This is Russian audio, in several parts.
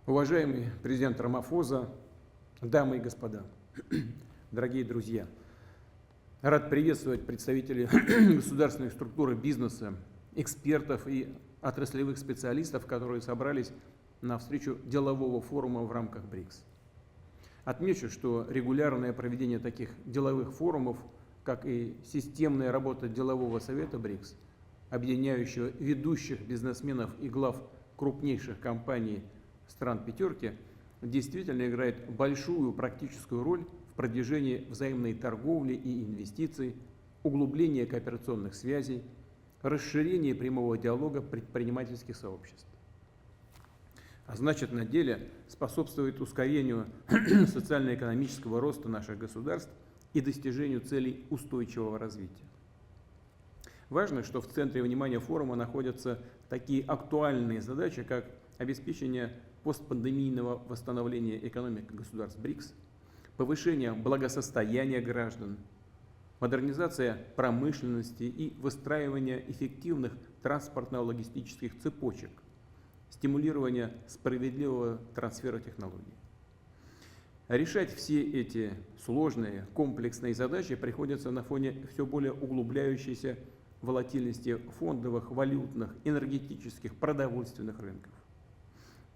Уважаемый президент Рамафоза, дамы и господа, дорогие друзья, рад приветствовать представителей государственной структуры бизнеса, экспертов и отраслевых специалистов, которые собрались на встречу делового форума в рамках БРИКС. Отмечу, что регулярное проведение таких деловых форумов, как и системная работа делового совета БРИКС, объединяющего ведущих бизнесменов и глав крупнейших компаний стран пятерки, действительно играет большую практическую роль в продвижении взаимной торговли и инвестиций, углублении кооперационных связей, расширении прямого диалога предпринимательских сообществ. А значит, на деле способствует ускорению социально-экономического роста наших государств и достижению целей устойчивого развития. Важно, что в центре внимания форума находятся такие актуальные задачи, как обеспечение постпандемийного восстановления экономик государств БРИКС, повышение благосостояния граждан, модернизация промышленности и выстраивание эффективных транспортно-логистических цепочек, стимулирование справедливого трансфера технологий. Решать все эти сложные, комплексные задачи приходится на фоне все более углубляющейся волатильности фондовых, валютных, энергетических, продовольственных рынков.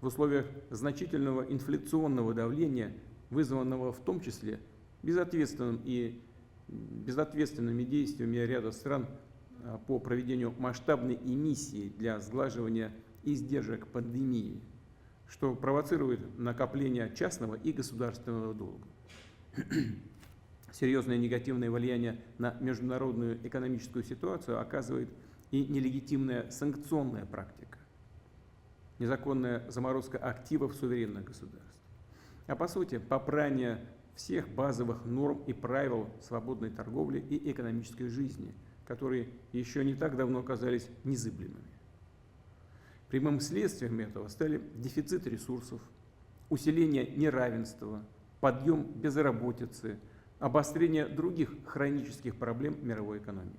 В условиях значительного инфляционного давления, вызванного в том числе безответственными действиями ряда стран по проведению масштабной эмиссии для сглаживания издержек пандемии, что провоцирует накопление частного и государственного долга. Серьезное негативное влияние на международную экономическую ситуацию оказывает и нелегитимная санкционная практика, незаконная заморозка активов суверенных государств, а по сути попрание всех базовых норм и правил свободной торговли и экономической жизни, которые еще не так давно казались незыблемыми. Прямым следствием этого стали дефицит ресурсов, усиление неравенства, подъем безработицы, обострение других хронических проблем мировой экономики.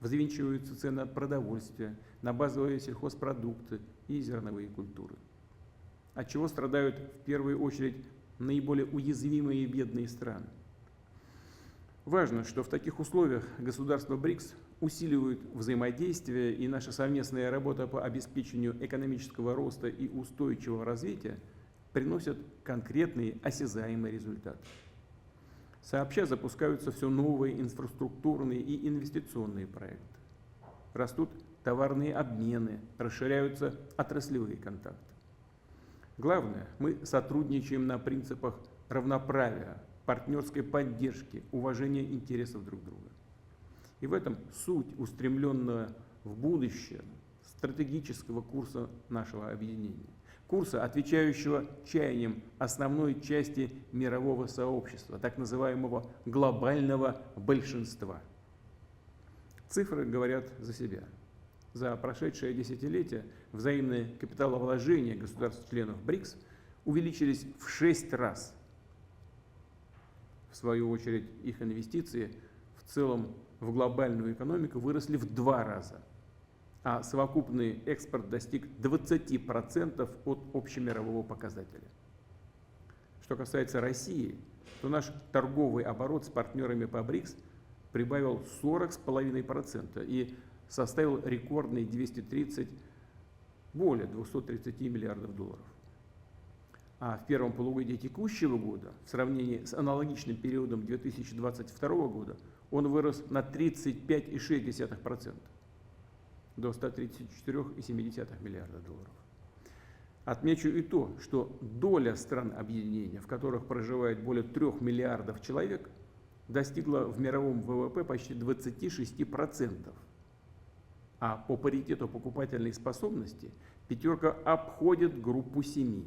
Взвинчиваются цены продовольствия на базовые сельхозпродукты и зерновые культуры, от чего страдают в первую очередь наиболее уязвимые и бедные страны. Важно, что в таких условиях государства БРИКС усиливают взаимодействие, и наша совместная работа по обеспечению экономического роста и устойчивого развития приносят конкретные осязаемые результаты. Сообща запускаются все новые инфраструктурные и инвестиционные проекты. Растут товарные обмены, расширяются отраслевые контакты. Главное, мы сотрудничаем на принципах равноправия, партнерской поддержки, уважения интересов друг друга. И в этом суть устремленного в будущее стратегического курса нашего объединения. Курса, отвечающего чаяниям основной части мирового сообщества, так называемого глобального большинства. Цифры говорят за себя. За прошедшее десятилетие взаимные капиталовложения государств-членов БРИКС увеличились в 6 раз. В свою очередь, их инвестиции в целом в глобальную экономику выросли в 2 раза, а совокупный экспорт достиг 20% от общемирового показателя. Что касается России, то наш торговый оборот с партнерами по БРИКС прибавил 40,5% и составил рекордные более 230 миллиардов долларов. А в первом полугодии текущего года, в сравнении с аналогичным периодом 2022 года, он вырос на 35,6%, до 134,7 миллиарда долларов. Отмечу и то, что доля стран объединения, в которых проживает более 3 миллиардов человек, достигла в мировом ВВП почти 26%. А по паритету покупательной способности пятерка обходит группу 7.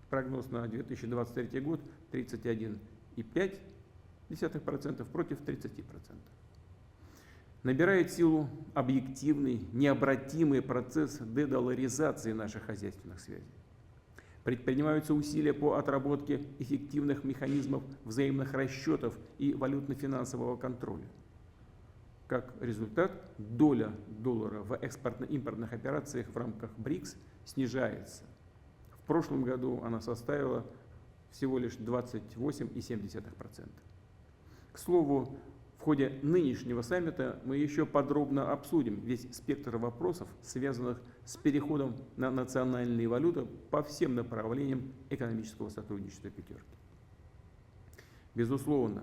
Прогноз на 2023 год 31,5% против 30%. Набирает силу объективный, необратимый процесс дедоларизации наших хозяйственных связей. Предпринимаются усилия по отработке эффективных механизмов взаимных расчетов и валютно-финансового контроля. Как результат, доля доллара в экспортно-импортных операциях в рамках БРИКС снижается. В прошлом году она составила всего лишь 28,7%. К слову, в ходе нынешнего саммита мы еще подробно обсудим весь спектр вопросов, связанных с переходом на национальные валюты по всем направлениям экономического сотрудничества «пятерки». Безусловно,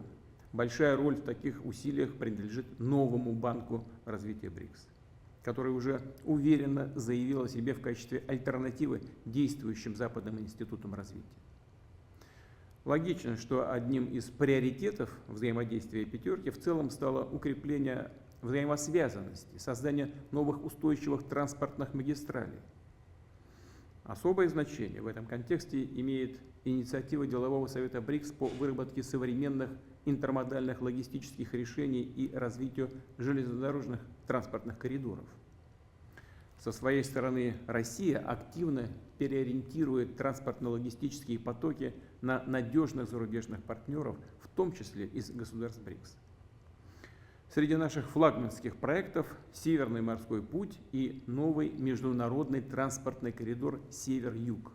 большая роль в таких усилиях принадлежит новому банку развития БРИКС, который уже уверенно заявил о себе в качестве альтернативы действующим западным институтам развития. Логично, что одним из приоритетов взаимодействия «пятерки» в целом стало укрепление взаимосвязанности, создание новых устойчивых транспортных магистралей. Особое значение в этом контексте имеет инициатива Делового совета БРИКС по выработке современных интермодальных логистических решений и развитию железнодорожных транспортных коридоров. Со своей стороны, Россия активно переориентирует транспортно-логистические потоки на надежных зарубежных партнеров, в том числе из государств БРИКС. Среди наших флагманских проектов Северный морской путь и новый международный транспортный коридор Север-Юг.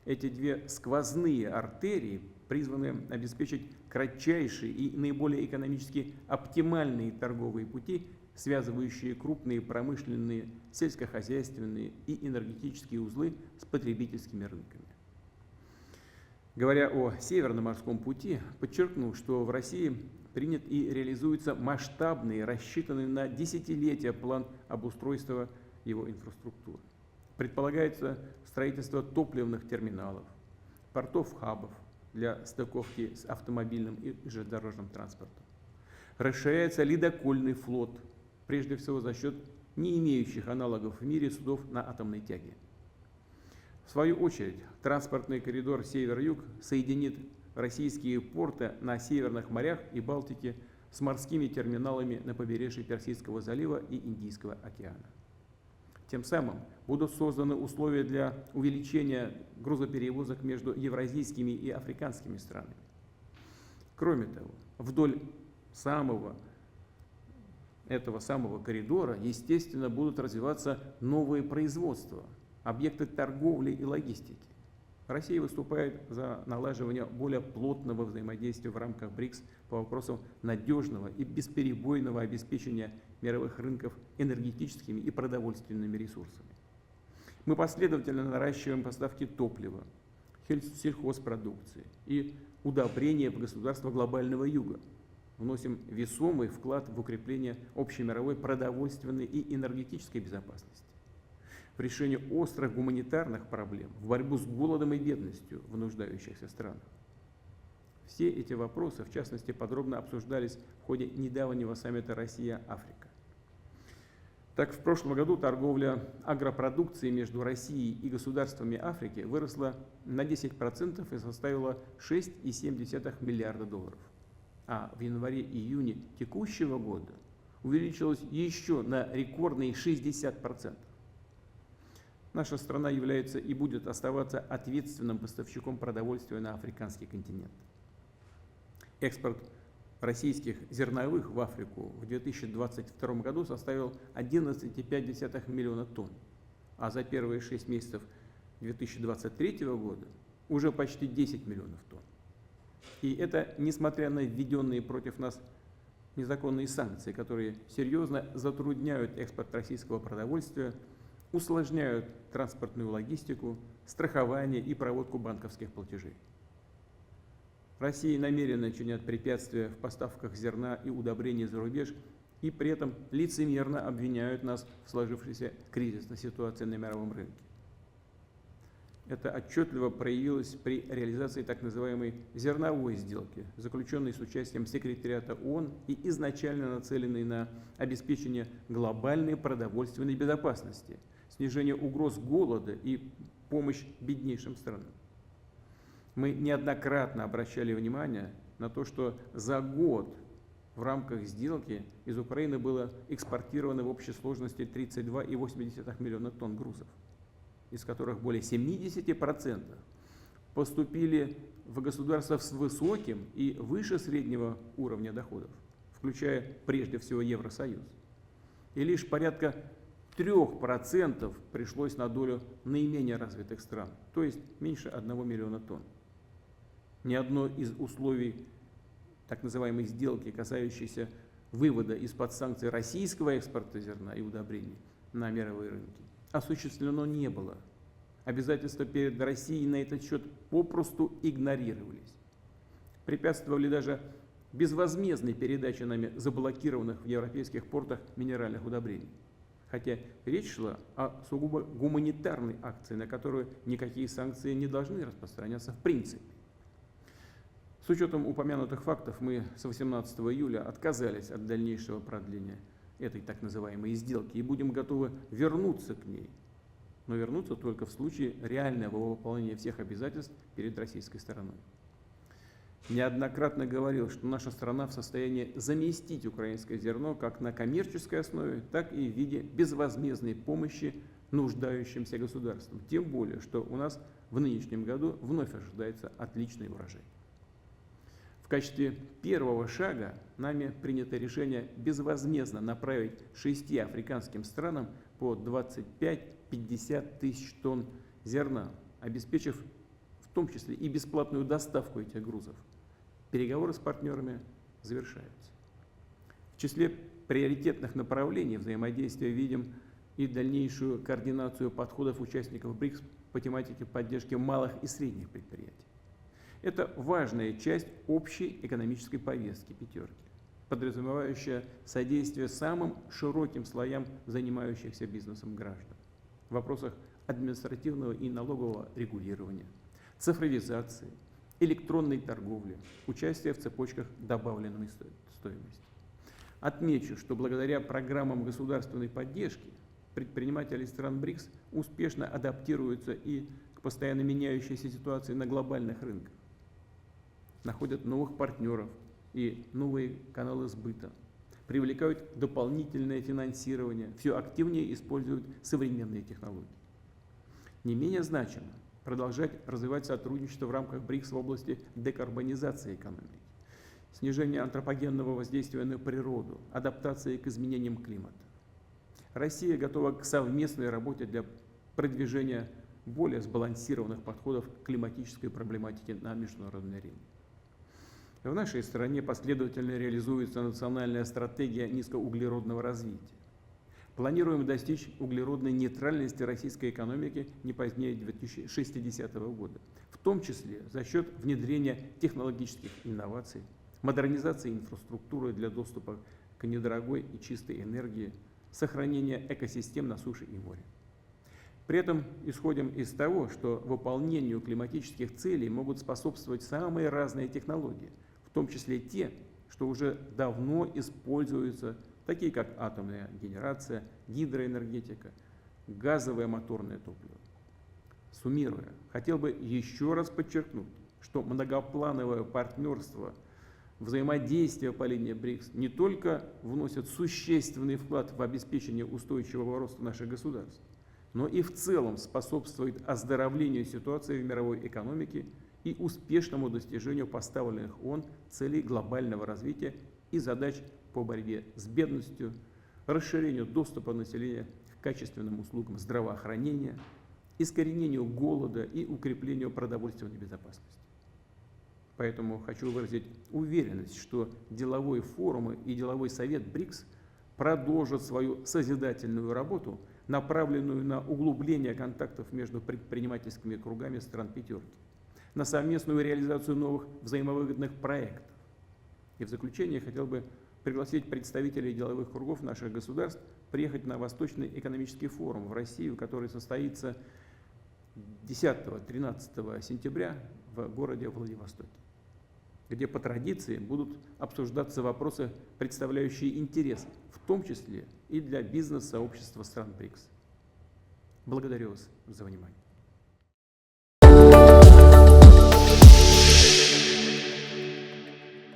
Эти две сквозные артерии призваны обеспечить кратчайшие и наиболее экономически оптимальные торговые пути, связывающие крупные промышленные, сельскохозяйственные и энергетические узлы с потребительскими рынками. Говоря о Северном морском пути, подчеркну, что в России принят и реализуется масштабный, рассчитанный на десятилетия план обустройства его инфраструктуры. Предполагается строительство топливных терминалов, портов-хабов для стыковки с автомобильным и железнодорожным транспортом. Расширяется ледокольный флот, прежде всего за счет не имеющих аналогов в мире судов на атомной тяге. В свою очередь, транспортный коридор Север-Юг соединит российские порты на Северных морях и Балтике с морскими терминалами на побережье Персидского залива и Индийского океана. Тем самым будут созданы условия для увеличения грузоперевозок между евразийскими и африканскими странами. Кроме того, вдоль этого самого коридора, естественно, будут развиваться новые производства, объекты торговли и логистики. Россия выступает за налаживание более плотного взаимодействия в рамках БРИКС по вопросам надежного и бесперебойного обеспечения мировых рынков энергетическими и продовольственными ресурсами. Мы последовательно наращиваем поставки топлива, сельхозпродукции и удобрения в государства глобального юга. Вносим весомый вклад в укрепление общемировой продовольственной и энергетической безопасности, в решение острых гуманитарных проблем, в борьбу с голодом и бедностью в нуждающихся странах. Все эти вопросы, в частности, подробно обсуждались в ходе недавнего саммита Россия-Африка. Так, в прошлом году торговля агропродукцией между Россией и государствами Африки выросла на 10% и составила $6,7 миллиарда. А в январе-июне текущего года увеличилась еще на рекордные 60%. Наша страна является и будет оставаться ответственным поставщиком продовольствия на африканский континент. Экспорт российских зерновых в Африку в 2022 году составил 11,5 миллиона тонн, а за первые 6 месяцев 2023 года уже почти 10 миллионов тонн. И это несмотря на введенные против нас незаконные санкции, которые серьезно затрудняют экспорт российского продовольствия, усложняют транспортную логистику, страхование и проводку банковских платежей. Россия намеренно чинят препятствия в поставках зерна и удобрений за рубеж и при этом лицемерно обвиняют нас в сложившейся кризисной ситуации на мировом рынке. Это отчетливо проявилось при реализации так называемой зерновой сделки, заключенной с участием секретариата ООН и изначально нацеленной на обеспечение глобальной продовольственной безопасности, снижение угроз голода и помощь беднейшим странам. Мы неоднократно обращали внимание на то, что за год в рамках сделки из Украины было экспортировано в общей сложности 32,8 миллиона тонн грузов, из которых более 70% поступили в государства с высоким и выше среднего уровня доходов, включая прежде всего Евросоюз. И лишь порядка 3% пришлось на долю наименее развитых стран, то есть меньше 1 миллиона тонн. Ни одно из условий так называемой сделки, касающейся вывода из-под санкций российского экспорта зерна и удобрений на мировые рынки, осуществлено не было. Обязательства перед Россией на этот счет попросту игнорировались. Препятствовали даже безвозмездной передаче нами заблокированных в европейских портах минеральных удобрений. Хотя речь шла о сугубо гуманитарной акции, на которую никакие санкции не должны распространяться в принципе. С учетом упомянутых фактов мы с 18 июля отказались от дальнейшего продления этой так называемой сделки и будем готовы вернуться к ней, но вернуться только в случае реального выполнения всех обязательств перед российской стороной. Неоднократно говорил, что наша страна в состоянии заместить украинское зерно как на коммерческой основе, так и в виде безвозмездной помощи нуждающимся государствам. Тем более, что у нас в нынешнем году вновь ожидается отличный урожай. В качестве первого шага нами принято решение безвозмездно направить 6 африканским странам по 25-50 тысяч тонн зерна, обеспечив в том числе и бесплатную доставку этих грузов. Переговоры с партнерами завершаются. В числе приоритетных направлений взаимодействия видим и дальнейшую координацию подходов участников БРИКС по тематике поддержки малых и средних предприятий. Это важная часть общей экономической повестки «пятерки», подразумевающая содействие самым широким слоям занимающихся бизнесом граждан в вопросах административного и налогового регулирования, цифровизации, электронной торговли, участия в цепочках добавленной стоимости. Отмечу, что благодаря программам государственной поддержки предприниматели стран БРИКС успешно адаптируются и к постоянно меняющейся ситуации на глобальных рынках, находят новых партнеров и новые каналы сбыта, привлекают дополнительное финансирование, все активнее используют современные технологии. Не менее значимо продолжать развивать сотрудничество в рамках БРИКС в области декарбонизации экономики, снижения антропогенного воздействия на природу, адаптации к изменениям климата. Россия готова к совместной работе для продвижения более сбалансированных подходов к климатической проблематике на международной арене. В нашей стране последовательно реализуется национальная стратегия низкоуглеродного развития. Планируем достичь углеродной нейтральности российской экономики не позднее 2060 года, в том числе за счет внедрения технологических инноваций, модернизации инфраструктуры для доступа к недорогой и чистой энергии, сохранения экосистем на суше и море. При этом исходим из того, что выполнению климатических целей могут способствовать самые разные технологии, в том числе те, что уже давно используются, такие как атомная генерация, гидроэнергетика, газовое моторное топливо. Суммируя, хотел бы еще раз подчеркнуть, что многоплановое партнерство, взаимодействие по линии БРИКС не только вносят существенный вклад в обеспечение устойчивого роста наших государств, но и в целом способствует оздоровлению ситуации в мировой экономике и успешному достижению поставленных ООН целей глобального развития и задач по борьбе с бедностью, расширению доступа населения к качественным услугам здравоохранения, искоренению голода и укреплению продовольственной безопасности. Поэтому хочу выразить уверенность, что деловой форум и деловой совет БРИКС продолжат свою созидательную работу, направленную на углубление контактов между предпринимательскими кругами стран «пятерки», на совместную реализацию новых взаимовыгодных проектов. И в заключение хотел бы пригласить представителей деловых кругов наших государств приехать на Восточный экономический форум в Россию, который состоится 10-13 сентября в городе Владивостоке, где по традиции будут обсуждаться вопросы, представляющие интерес, в том числе и для бизнес-сообщества стран БРИКС. Благодарю вас за внимание.